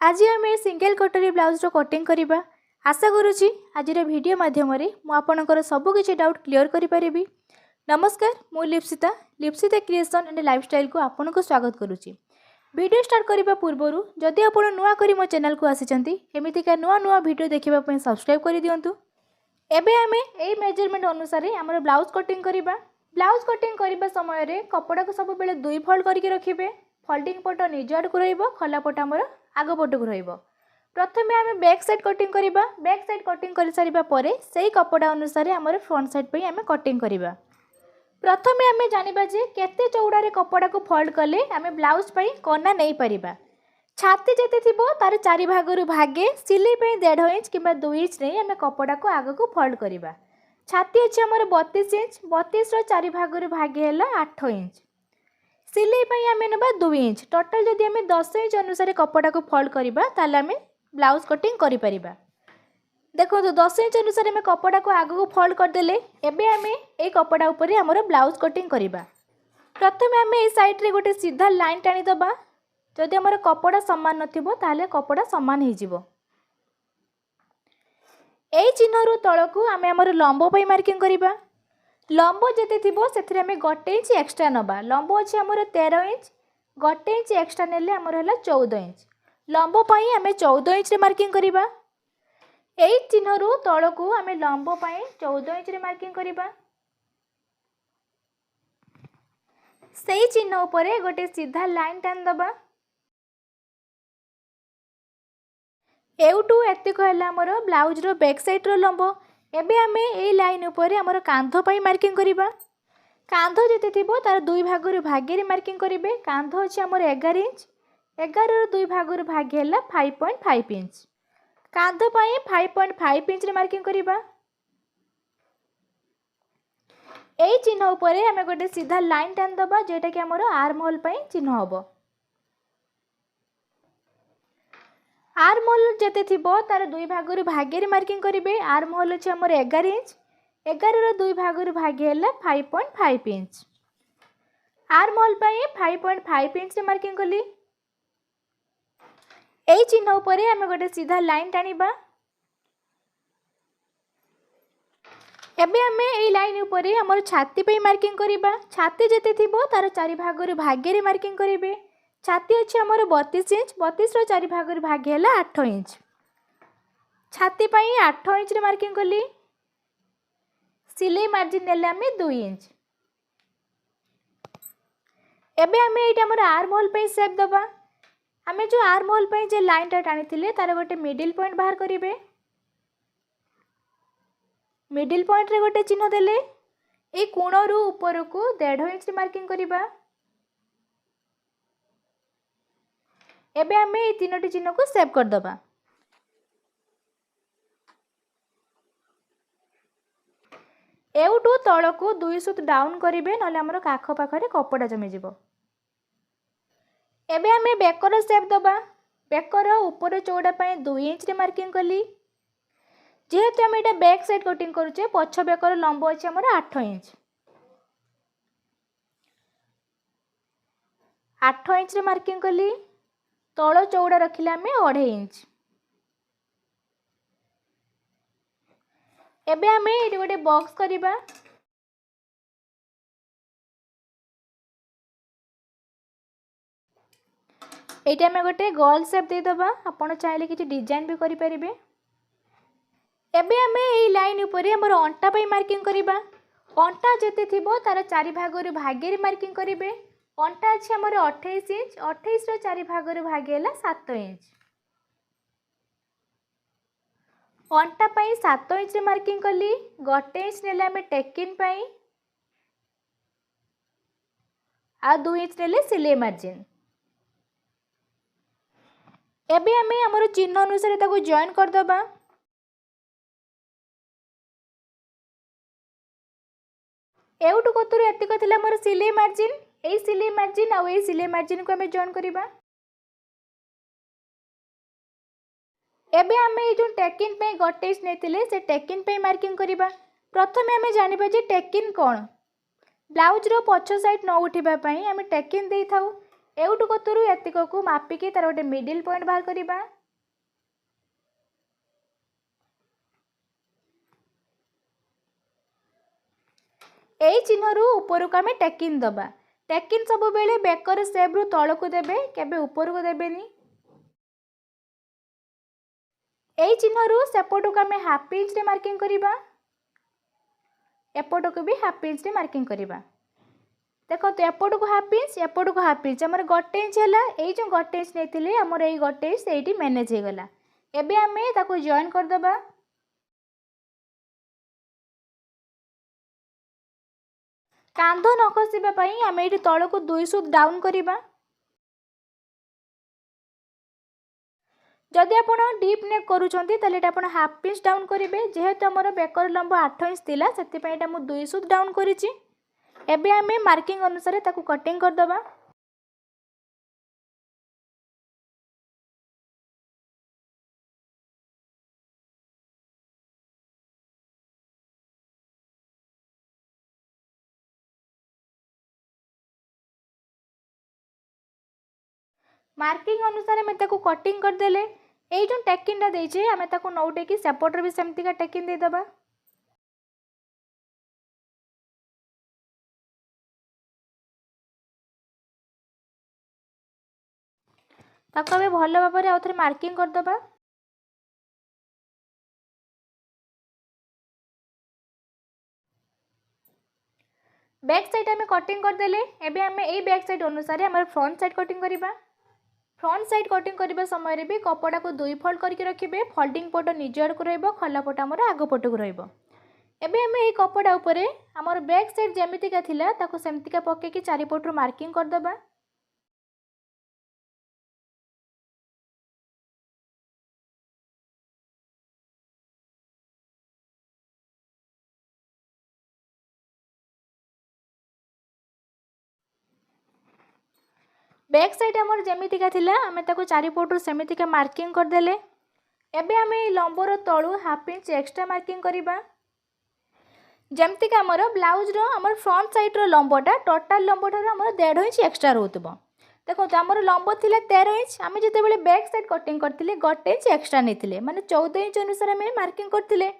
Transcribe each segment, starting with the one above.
आज आम सिंगल कटोरी ब्लाउज कटिंग करवा। आशा करुँची आज वीडियो माध्यम मुझे सबकि डाउट क्लीयर करी। नमस्कार, मु लिप्सिता क्रिएशन एंड लाइफस्टाइल को आपन को स्वागत करुँची। वीडियो स्टार्ट करने पूर्व जदि आप नुआ करी मो चैनल को आसी एमतीका नुआ नुआ वीडियो देखापी सब्सक्राइब कर दिंतु। एबे आमे एई मेजरमेंट अनुसार आमर ब्लाउज कटिंग करवा। ब्लाउज कटिंग करने समय कपड़ा को सब बेले दुई फोल्ड करके रखिए। फोल्डिंग पट निज आड़ को रहिबो, खला पट आमर आग पट को रहिबो। प्रथमे आमे बैक साइड कटिंग करवा। बैक साइड कटिंग कर सारिबा परे सेही कपड़ा अनुसार आमर फ्रंट साइड पे आमे कटिंग करवा। प्रथमे आमे जानिबा जे केते चौड़ारे कपड़ा को फोल्ड कले आमे ब्लाउज पई कना नहीं परिबा। छाती जेते थिबो तार चारि भागरु भागे सिलाई पे 1.5 इंच किबा 2 इंच नै आमे कपड़ा को आग को फोल्ड करवा। छाती अछि हमर 32 इंच, 32 रो चारि भागरु भागे हला 8 इंच। सिलाई पे आमे नबा 2 इंच। टोटल जदि आमे 10 इंच अनुसार कपड़ा को फोल्ड करबा ताले आमे ब्लाउज कटिंग करि परिबा। देखो तो 10 इंच अनुसार आमे कपड़ा को आग को फोल्ड कर देले। एबे आमे ए कपड़ा ऊपर हमर ब्लाउज कटिंग करबा। प्रथमे आमे ए साइड रे गोटे सीधा लाइन टाणी दबा। जदि हमर कपड़ा समान नथिबो ताले कपड़ा समान हे जिवो। एई चिन्ह रु तळकू आमे हमर लंब पई मार्किंग करबा। लंब जेते थिबो सेथिरे आमे 1 इंच एक्स्ट्रा नबा। लंब अछि हमर 13 इंच, 1 इंच एक्स्ट्रा नेले हमर हला 14 इंच। लंब पई आमे 14 इंच रे मार्किंग करबा। एई चिन्ह रु तळकू आमे लंब पई 14 इंच रे मार्किंग करबा। सेही चिन्ह ऊपर गोटे सीधा लाइन टान दबा। एउटू एते कहला हमर ब्लाउज रो बैक साइड रो लंब। एबे आमे ए लाइन ऊपर हमर कांध पई मार्किंग करबा। कांध जेते थिबो तार दुई भागरु भागे रे मार्किंग करिवे। कांध अछि हमर 11 इंच, 11 रो दुई भागरु भागे हला 5.5 इंच। कांध पई 5.5 इंच रे मार्किंग करबा। एई चिन्ह ऊपर हमें गोटे सीधा लाइन टान दबा जेटा कि हमर आर्म होल पई चिन्ह हबो। आर्म होल जेते थिबो तार दुई भागरु भागे रे मार्किंग करिवे। आर्म होल अछि हमर 11 इंच, 11 रो दुई भागरु भागे हला 5.5 इंच। आर्म होल पई 5.5 इंच रे मार्किंग कली। एई चिन्ह ऊपर हमें गोटे सीधा लाइन टाणीबा। एबे हमें एई लाइन ऊपर हमर छाती पे मार्किंग करबा। छाती जेते थिबो तार चारि भागरु भागे रे मार्किंग करिवे। छाती अछि हमर 32 इंच, 32 रो चारि भागरु भागे हला 8 इंच। छाती पई 8 इंच रे मार्किंग कली। सिलाई मार्जिन नेले हमें 2 इंच। एबे हमें एटा हमर आर्म होल पे शेप दबा। हमें जो आर्म होल पे जे लाइन टा टाणी थिले तार गोटे मिडिल पॉइंट बाहर करिवे। मिडिल पॉइंट रे गोटे चिन्ह देले ए कोण रु ऊपर को 1.5 इंच रे मार्किंग करबा। एबे हमें ए तीनोटी चिन्ह को सेव कर दबा। एउटू तळकू 2 सुत डाउन करिवे नले हमर काख पाखरे कपड़ा जमी जिवो। एबे हमें बेकर शेप दबा। बेकर ऊपर चौड़ा पई 2 इंच रे मार्किंग कली। जेहेतु हम एटा बैक साइड कटिंग करूचे पछ बेकर लंब अछि हमर 8 इंच। 8 इंच रे मार्किंग कली। तळ चौड़ा रखिले हमें 2.5 इंच। एबे हमें एटी गोटे बॉक्स करिबा। एटा हमें गोटे गोल शेप दे दबा। आपण चाहिले किछि डिजाइन भी करि परिबे। एबे हमें एई लाइन ऊपर हमर अंटा पई मार्किंग करिबा। अंटा जेते थिबो तार चारि भागरु भागे रे मार्किंग करिवे। अंटा अछि हमर 28 इंच, 28 रो चारि भागरु भागे हला 7 इंच। अंटा पई 7 इंच रे मार्किंग कली। 1 इंच नेले हमें टेकिन पई आ 2 इंच नेले सिलाई मार्जिन। एबे हमें हमर चिन्ह अनुसार ताको जॉइन कर दबा। एउटू कतुरु एतिक थिला हमर सिलाई मार्जिन। एई सिलाई मार्जिन आ एई सिलाई मार्जिन को हमें जॉइन करिबा। एबे हमें ए जो टेकिन पे 1 इंच नेतिले से टेकिन पे मार्किंग करिबा। प्रथमे हमें जानिबा जे टेकिन कोन। ब्लाउज रो पछ साइड न उठिबा पई हमें टेकिन देई थाउ। एउटु कतरू एतिक को मापिकी तार गोटे मिडिल पॉइंट बाहर करिबा। एई चिन्ह रु ऊपर को आमे टेकिन दबा। टेकिन सब बेले बेकर सेप रु तळ को देबे, केबे ऊपर को देबेनी। एई चिन्ह रु सेपटो को आमे हाफ इंच रे मार्किंग करिबा, एपटो को भी हाफ इंच रे मार्किंग करिबा। देखो तो एपटो को हाफ इंच, एपटो को हाफ इंच, हमर गोटे इंच हैला। एई जो गोटे इंच नेथिले हमर एई गोटे इंच एइटी मैनेज हे गला। एबे आमे ताको जॉइन कर दबा। कांध न खसिबा पई आमे एठी तळ को 2 सूत डाउन करिबा। जदि आपण डीप नेक करूछंती तले एटा आपण हाफ इंच डाउन करिवे। जेहेतु हमर बेकर लंब 8 इंच थिला सेति पई एटा मु 2 सूत डाउन करिछि। एबे आमे मार्किंग अनुसार ताकू कटिंग कर दबा। मार्किंग अनुसार मैं ताकू कटिंग कर देले। एई जो टेकिन टा देइछे आमे ताकू नौटे की सेपटर भी सेमती का टेकिन दे दबा। ताको बे भलो भाबरे आ थरे मार्किंग कर दबा। बैक साइड आमे कटिंग कर देले। एबे आमे एई बैक साइड अनुसार हमर फ्रंट साइड कटिंग करिबा। फ्रंट साइड कटिंग करबा समय रे भी कपड़ा को दुई फोल्ड करके रखिबे। फोल्डिंग पट निज आड़ को रहइबो, खला पट हमर आगो पट को रहइबो। एबे आमे एई कपड़ा ऊपरे हमर बैक साइड जेमिति का थिला ताको सेमति का पके की चारि पट रो मार्किंग कर दबा। बैक साइड हमर जेमिति का थिला आमे ताको चारि पट रो सेमिति का मार्किंग कर देले। एबे आमे एई लंबर तळु हाफ इंच एक्स्ट्रा मार्किंग करिबा। जेमति का हमर ब्लाउज रो हमर फ्रंट साइड रो लंबटा टोटल लंब ठार हमर 1.5 इंच एक्स्ट्रा रहउतबो। देखो तो हमर लंब थिला 13 इंच, आमे जते बेले बैक साइड कटिंग करथिले 1 इंच एक्स्ट्रा नेथिले, माने 14 इंच अनुसार आमे मार्किंग करथिले।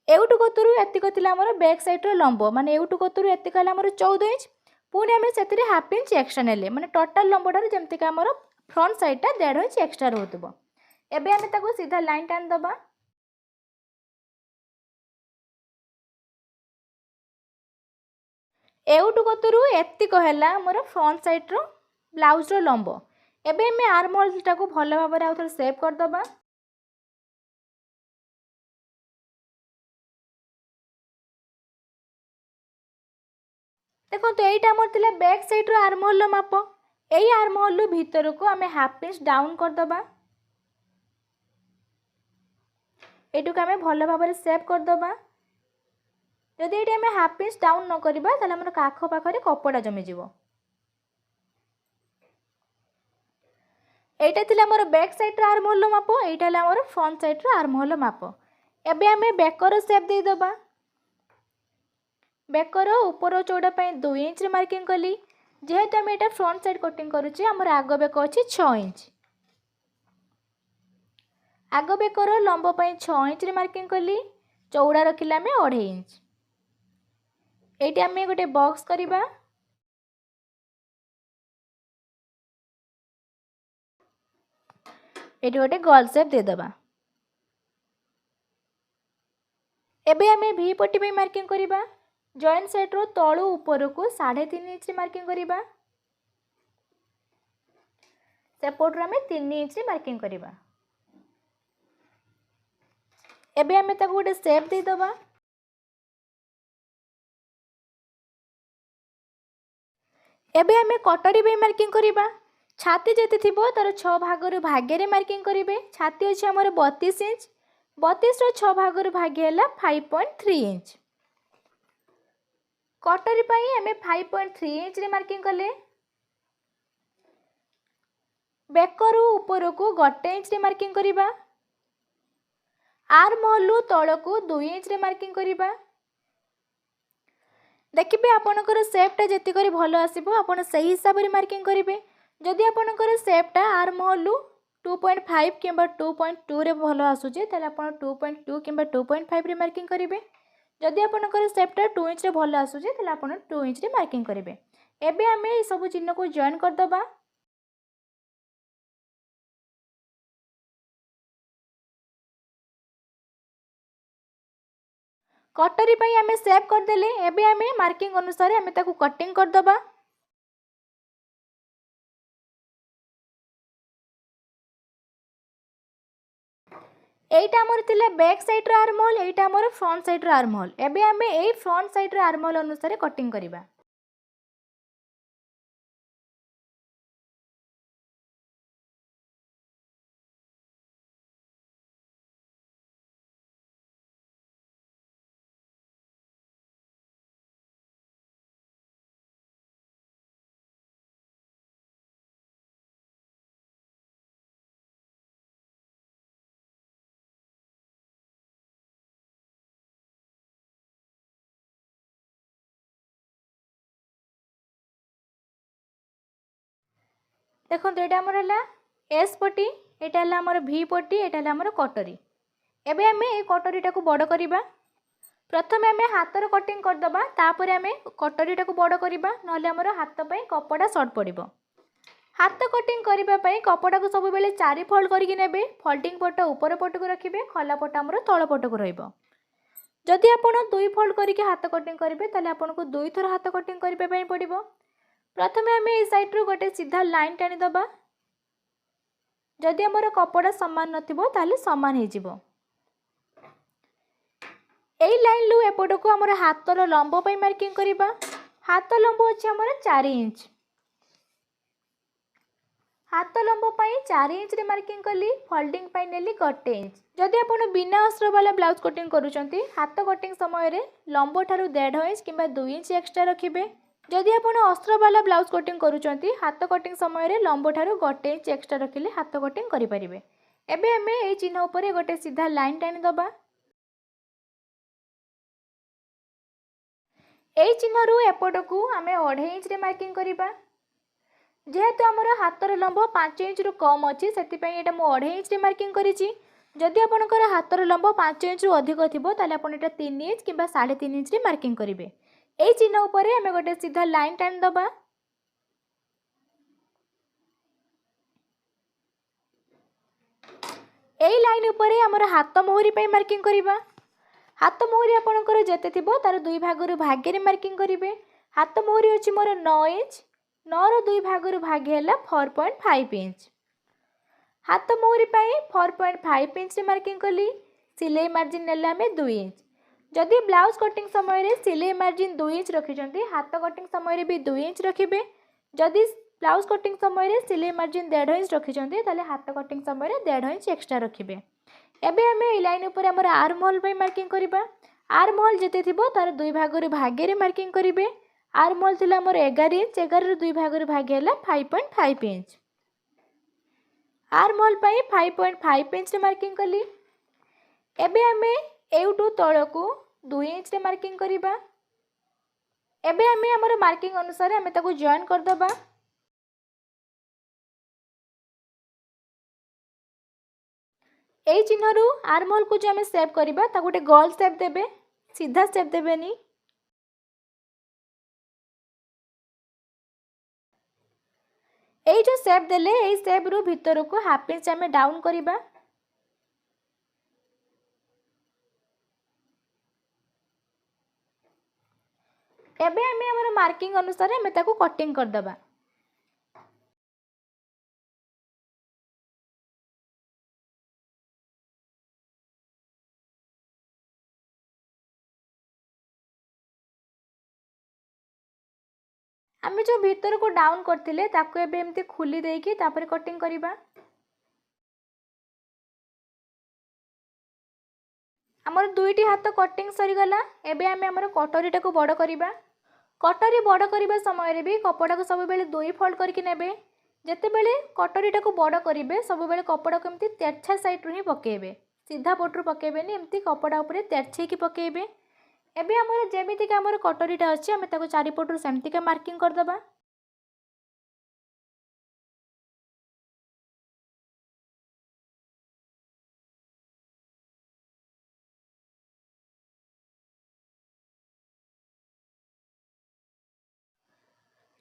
एउटु कतरू एतिक थिला हमर बैक साइड रो लंब, माने एउटु कतरू एतिक हला हमर 14 इंच। पुनी आमे सेतिरे हाफ इंच एक्स्ट्रा नेले, माने टोटल लंब ठार जेमति का हमर फ्रंट साइड टा 1.5 इंच एक्स्ट्रा रहउतबो। एबे आमे ताको सीधा लाइन टान दबा। एउटु कतरू एतिक हैला हमर फ्रंट साइड रो ब्लाउज रो लंब। एबे आमे आर्म होल टाको भलो भाबरे आ थोर शेप कर दबा। देखो तो एटा हमर थिला बैक साइड रो आर्म होल माप। एई आर्म होल भीतर को आमे हाफ इंच डाउन कर दबा। एटू को आमे भलो भाबरे शेप कर दबा। जदि एटी आमे हाफ इंच डाउन न करिबा ताले हमर काख पाखरे कपड़ा जमी जिवो। एटा थिला हमर बैक साइड रो आर्म होल माप, एटा हला हमर फ्रंट साइड रो आर्म होल माप। एबे आमे बेकर शेप दे दबा। बेकर ऊपर चौड़ा पई 2 इंच रे मार्किंग कली। जेहेतु आमे एटा फ्रंट साइड कटिंग करूची हमर आगो बेक अछि 6 इंच। आगो बेकर लंब पई 6 इंच रे मार्किंग कली। चौड़ा रखिला आमे 2.5 इंच। एटी आमे गोटे बॉक्स करिबा। एटी गोटे गोल शेप दे दबा। एबे आमे भी पट्टी पे मार्किंग करिबा। जॉइंट साइड रो तळु ऊपर को 3.5 इंच रे मार्किंग करिबा। सेपट रो आमे 3 इंच रे मार्किंग करिबा। एबे आमे ताको गोटे शेप दे दबा। एबे आमे कटोरी पे मार्किंग करिबा। छाती जेते थिबो तार 6 भाग रो भाग्य रे मार्किंग करिवे। छाती अछि हमर 32 इंच। 32 रो 6 भाग रो भाग्य हैला 5.3 इंच। कटोरी पई आमे 5.3 इंच रे मार्किंग कले। बेकरू ऊपर को 1 इंच रे मार्किंग करिबा। आर्म होल तळ को 2 इंच रे मार्किंग करिबा। देखिबे आपनकर शेपटा जेति करी भलो आसीबो आपण सही हिसाब रे मार्किंग करिवे। जदि आपणकर सेपटा आर्म होल 2.5 कि 2.2 रे भल आसूचे ताले आपण 2.2 कि 2.5 रे मार्किंग करेंगे। जदि आपणकर सेपटा 2 इंच रे भल आसूचे ताले आपण 2 इंच रे मार्किंग करेंगे। एबे आमे ए सब चिन्ह को जॉइन कर दबा। कटरी पई आमे सेप कर देले। एबे आमे मार्किंग अनुसार आमे ताकू कटिंग कर दबा। एटा हमर थिला बैक साइड रो आर्म होल, एटा हमर फ्रंट साइड रो आर्म होल। एबे आमे एई फ्रंट साइड रो आर्म होल अनुसार कटिंग करिबा। देखो एटा हमर हला एस पट्टी, एटा हला हमर भी पट्टी, एटा हला हमर कटरी। एबे आमे ए कटरीटा को बड़ करिबा। प्रथमे आमे हातर कटिंग कर दबा, तापरे आमे कटरीटा को बड़ करिबा, नहले हमर हाथ पई कपड़ा शॉर्ट पड़िबो। हाथ कटिंग करिबा पई कपड़ा को सब बेले 4 फोल्ड करिकि नेबे। फोल्डिंग पट ऊपर पट को रखिबे, खला पट हमर तळ पट को रहइबो। जदि आपण 2 फोल्ड करिकि हाथ कटिंग करिबे ताले आपण को 2 थर हाथ कटिंग करिबे पई पड़िबो। प्रथमे आमे ए साइड रो गोटे सीधा लाइन टाणी दबा। जदि हमर कपड़ा समान नथिबो ताले समान हे जिवो। एई लाइन लु एपट को हमर हाथर लंब पई मार्किंग करिबा। हाथ लंब अछि हमर 4 इंच। हाथ लंब पई 4 इंच रे मार्किंग कली। फोल्डिंग पई नेली 1 इंच। जदि आपण बिना अस्त्र वाला ब्लाउज कटिंग करूचंती, हाथ कटिंग समय रे लंब ठारू 1.5 इंच किबा 2 इंच एक्स्ट्रा रखिबे। जदि आपण अस्त्र वाला ब्लाउज कटिंग करूचंती, हाथ कटिंग समय रे लंब ठारू 1 इंच एक्स्ट्रा रखिले हाथ कटिंग करि परिबे। एबे हमें ए चिन्ह ऊपर गोटे सीधा लाइन टाणी दबा। ए चिन्ह रु एपट को हमें 2.5 इंच रे मार्किंग करिबा। जेहेतु हमर हाथर लंब 5 इंच रु कम अछि, सेति पई एटा मो 2.5 इंच रे मार्किंग करिछि। जदि आपणकर हाथर लंब 5 इंच रु अधिक थिबो ताले आपण एटा 3 इंच किबा 3.5 इंच रे मार्किंग करिबे। ए चिन्ह ऊपर हमें गोटे सीधा लाइन टाणी दबा। एई लाइन ऊपर हमर हाथ मोहरी पई मार्किंग करिबा। हाथ मोहरी आपणकर जेते थिबो तार 2 भागरु भाग्य रे मार्किंग करिबे। हाथ मोहरी अछि मोर 9 इंच। 9 रो 2 भागरु भाग्य हैला 4.5 इंच। हाथ मोहरी पई 4.5 इंच रे मार्किंग कली। सिलाई मार्जिन नेला में 2 इंच। जदि ब्लाउज कटिंग समय रे सिलाई मार्जिन 2 इंच रखिचंती, हाथ कटिंग समय रे भी 2 इंच रखिबे। जदि ब्लाउज कटिंग समय रे सिलाई मार्जिन 1.5 इंच रखिचंती, ताले हाथ कटिंग समय रे 1.5 इंच एक्स्ट्रा रखिबे। एबे हमें ए लाइन ऊपर हमर आर्म होल पई मार्किंग करिबा। आर्म होल जेते थिबो तार 2 भागरु भाग्य रे मार्किंग करिबे। आर्म होल थिला हमर 11 इंच, 11 रो 2 भागरु भाग्य हैला 5.5 इंच। आर्म होल पई 5.5 इंच रे मार्किंग कली। एबे हमें एउटू तळकू 2 इंच रे मार्किंग करिबा। एबे हमें हमर मार्किंग अनुसार हमें ताको जॉइन कर दबा। एई चिन्ह रु आर्म होल को जो हमें सेव करिबा ता गोटे गोल सेप देबे, सीधा सेप देबेनी। एई जो सेप देले एई सेप रु भितर को हाफ इंच हमें डाउन करिबा। एबे हमें हमर मार्किंग अनुसार हमें ताको कटिंग कर दबा। आमे जो भीतर को डाउन करथिले ताको एबे एमती खुली देकी तापर कटिंग करिबा। हमर दुईटी हाथ कटिंग सरी गला। एबे आमे हमर कटरीटा को बड़ करिबा। कटरी बड़ करिबा समय रे भी कपड़ा को सब बेले 2 फोल्ड करके नेबे। जेते बेले कटरीटा को बड़ करिबे सब बेले कपड़ा को एमती तेरछा साइड रु ही पकेबे, सीधा पटरु पकेबेनी, एमती कपड़ा ऊपर तेरछे की पकेबे। एबे हमर जेमिति का हमर कटरीटा अछि हमें ताको चारि पटरु सेमती का मार्किंग कर दबा।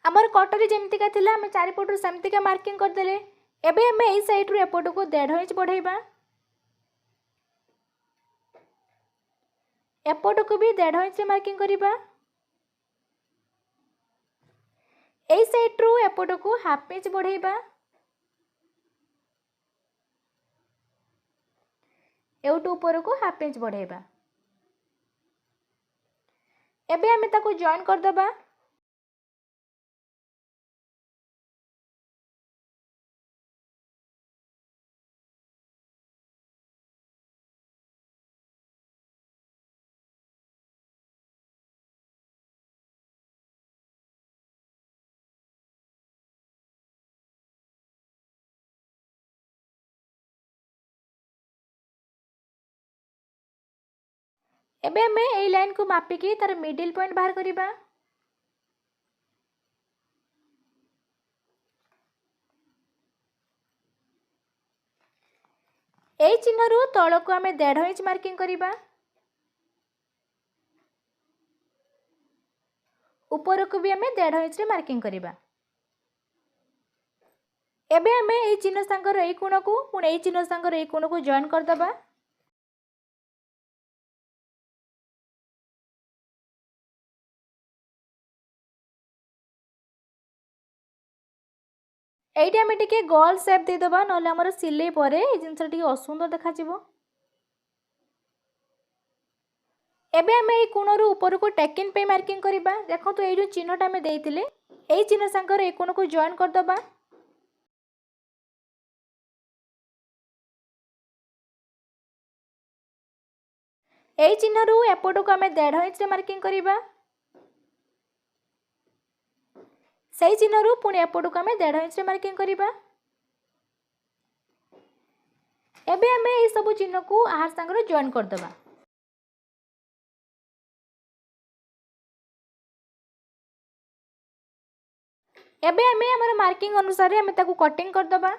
आमर कटरी जमतीका थिला आम चारिपटू सेमतीका मार्किंग करदेले। एबे आम यही साइड्रु एपटू 1.5 इंच बढ़ाइबा। एपटू को भी 1.5 इंच मार्किंग करिबा। यही साइड्रु एपटू को 1/2 इंच बढ़ाइबा। एउटू ऊपर को 1/2 इंच बढ़ाइबा। एबे आम ताको जॉइन करदबा। एबे आम यही लाइन को मापिकी तार मिडिल पॉइंट बाहर करिबा। यही चिन्ह तल को आम 1.5 इंच मार्किंग करिबा। ऊपर को भी आम 1.5 इंच मार्किंग करिबा। एबे आम यही चिन्ह सांगर यही कोण को पुणी यही चिन्ह सांगर यही कोण को जॉइन करदबा। एइटी आम टिके गोल शेप देदबा नले हमर सिलाई परे ए जिंस टिके असुंदर देखा जिवो। एबे आम यही कोणरू ऊपर को टेकिन पे मार्किंग करिबा। देखंतु एइ जो चिन्हटा आम देइतिले एइ चिन्ह सांगर ए कोण को जॉइन करदबा। एइ चिन्हरू एपट को आम 1.5 इंच मार्किंग करिबा। सही चिन्हरू पुणी एपट को आम 1.5 इंच मार्किंग करिबा। एबे आम यही सब चिन्ह को आहार सांगर जॉइन करदबा। एबे आम हमर मार्किंग अनुसार आम ताकू कटिंग करदबा।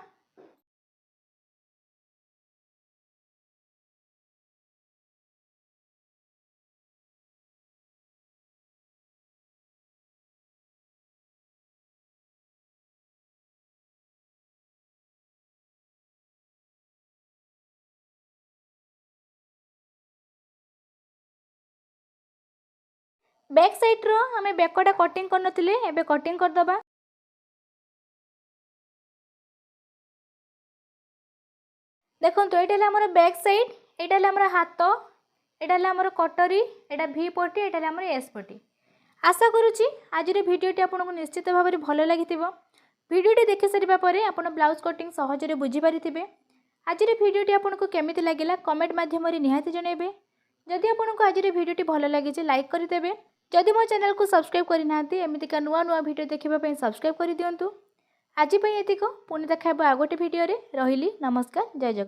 बैक साइड रो आम बेकटा कटिंग करनथिले एबे कटिंग करदबा। देखंतु एटा हमर बैक साइड, एटा हमर हाथ, एटा हमर कटरी, एटा भी पट्टी, एटा हमर एस पट्टी। आशा करूची आज भिडियोटी आपको निश्चित भाव में भल लगी। भिडियोटी देखि सारा पर आप ब्लाउज कटिंग सहजरे बुझीपारे। आज भिडियोटी आपको केमिति लगिला कमेंट माध्यम निहाती जनइबे। जदि आपको आज भिडियोटी भल लगी लाइक करदे। जदि मो चैनल को सब्सक्राइब करना एमतीका नुआ नुआ भिडियो देखापी सब्सक्राइब कर दिंतु। आज एतिक पुणी देखा आगोटे भिडियो रही। नमस्कार, जय जगन्नाथ।